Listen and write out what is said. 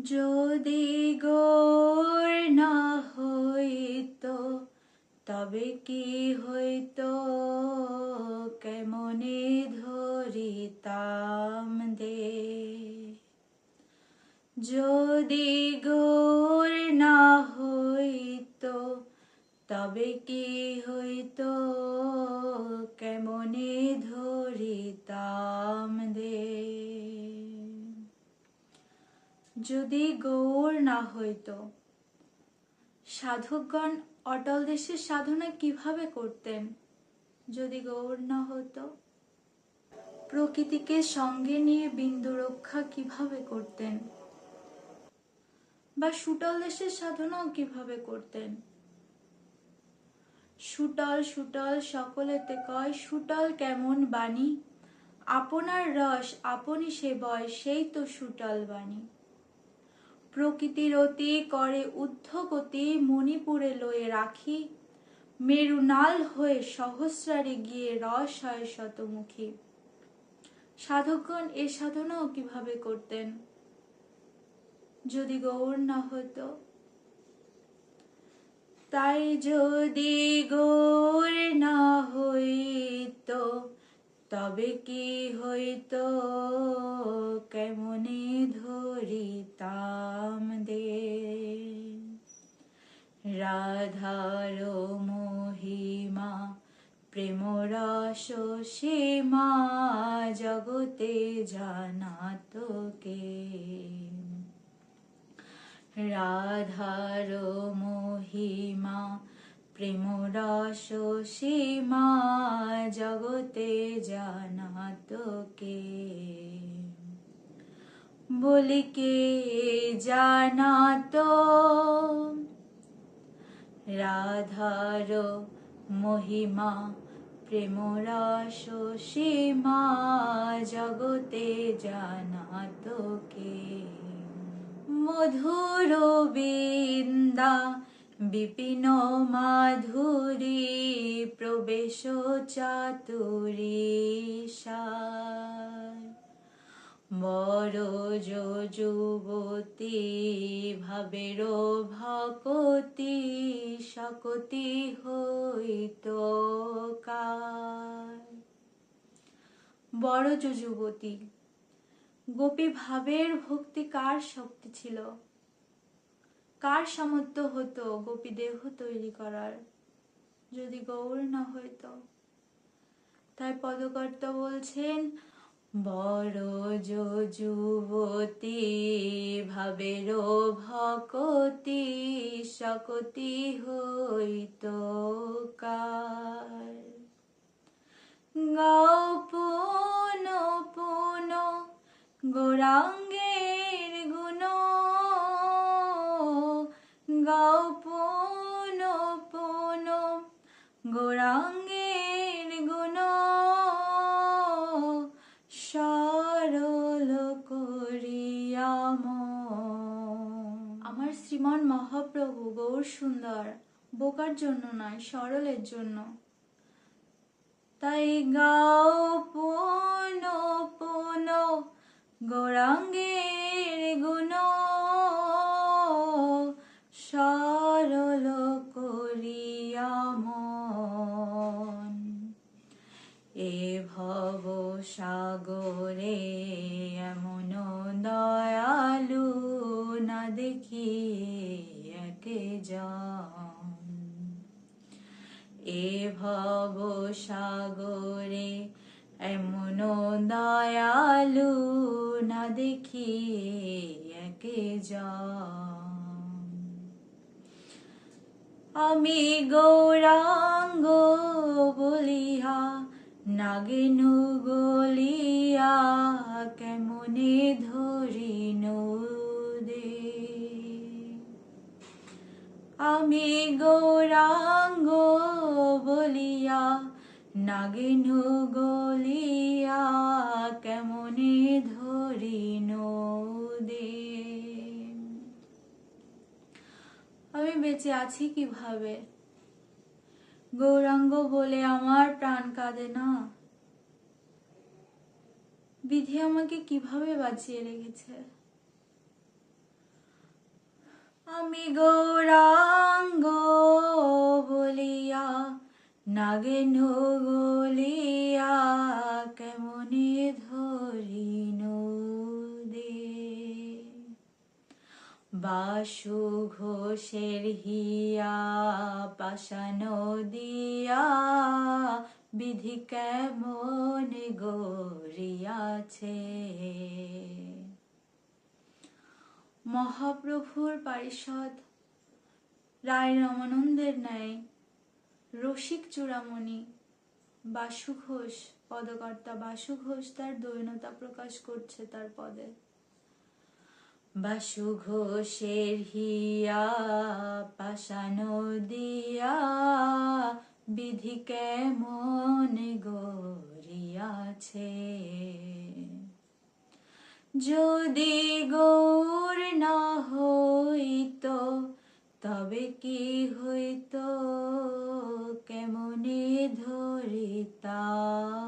যদি গৌর না হইতো তবে কি হইতো, কেমনে ধরিতাম দে। যদি গৌর না হইতো তবে কি হইতো, কেমনে ধরিতাম দে। যদি গৌর না হইতো, সাধকগণ অটল দেশের সাধনা কিভাবে করতেন যদি গৌর না হতো? প্রকৃতিকে সঙ্গে নিয়ে বিন্দু রক্ষা কিভাবে করতেন? বা সুটল দেশের সাধনাও কিভাবে করতেন? সুটল সুটল সকলেতে কয়, সুটল কেমন বাণী, আপনার রস আপনি সেবয়, সেই তো সুটল বাণী। প্রকৃতির অতি করে ঊর্ধ্বগতি, মণিপুরে লয়ে রাখি, মেরুনাল হয়ে সহস্রারে গিয়ে রস হয় শতমুখী। সাধকগণ এ সাধনাও কিভাবে করতেন যদি গৌর না হতো? তাই যদি গৌর না হইতো তবে কি হইতো, কেমনে ধরিতাম দে। রাধার মহিমা প্রেম রস সীমা, জগতে জানাত কে। রাধার মহিমা প্রেম রস সীমা, জগতে জানাত কে। বলি কে জানাত রাধার মহিমা প্রেম রস সীমা, জগতে জানাত কে। মধুর বৃন্দা বিপিন মাধুরী, প্রবেশ চাতুরী সার। বড় যুবতী ভাবের ভকতি, শকতি হইত কার। বড় যুবতী গোপী ভাবের ভক্তি কার শক্তি ছিল, কার সামর্থ্য হতো গোপী দেহ তৈরি করার যদি গৌর না হইতো? তাই পদকর্তা বলছেন, বড় যুবতী ভাবের ভকতি, শকতি হইত কার। গাও পুন পুন গৌরাঙ্গের গুণ, গাও পুন পুন গৌরাঙ্গের গুণ, সরল করিয়া মন। আমার শ্রীমান মহাপ্রভু গৌর সুন্দর, বোকার জন্য নয়, সরলের জন্য। তাই গাও পুন পুন গৌরাঙ্গের গুণ, সরল করিয়া মন। এ ভব সাগরে এমন দয়ালু, না দেখি একে জন। এ ভব সাগরে এমন দয়ালু, না দেখি একে জন। আমি গৌরাঙ্গ বলিয়া নাগিনু গলিয়া, কেমনে ধরিনু দে। আমি গৌরাঙ্গ বলিয়া নাগিনু গলিয়া, কেমনে ধরিনু দে। আমি বেঁচে আছি কিভাবে? গৌরাঙ্গ বলে আমার প্রাণ কাঁদে না। বিধি আমাকে কিভাবে বাঁচিয়ে রেখেছে। আমি গৌরাঙ্গ বলিয়া নাগেন গলিয়া কেমনে ধরিন দে। বাসু ঘোষের হিয়া পাষাণ দিয়া বিধি কেমন গড়িয়াছে। মহাপ্রভুর পারিষদ রায় রামানন্দের ন্যায় রসিক চূড়ামণি বাসু ঘোষ, পদকর্তা বাসু ঘোষ তার দৈন্যতা প্রকাশ করছে তার পদে। বাসু ঘোষের হিয়া পাষাণ দিয়া বিধি কেমন গড়িয়াছে। যদি গৌর না হইত তবে কি হইত কেমনে ধরিতাম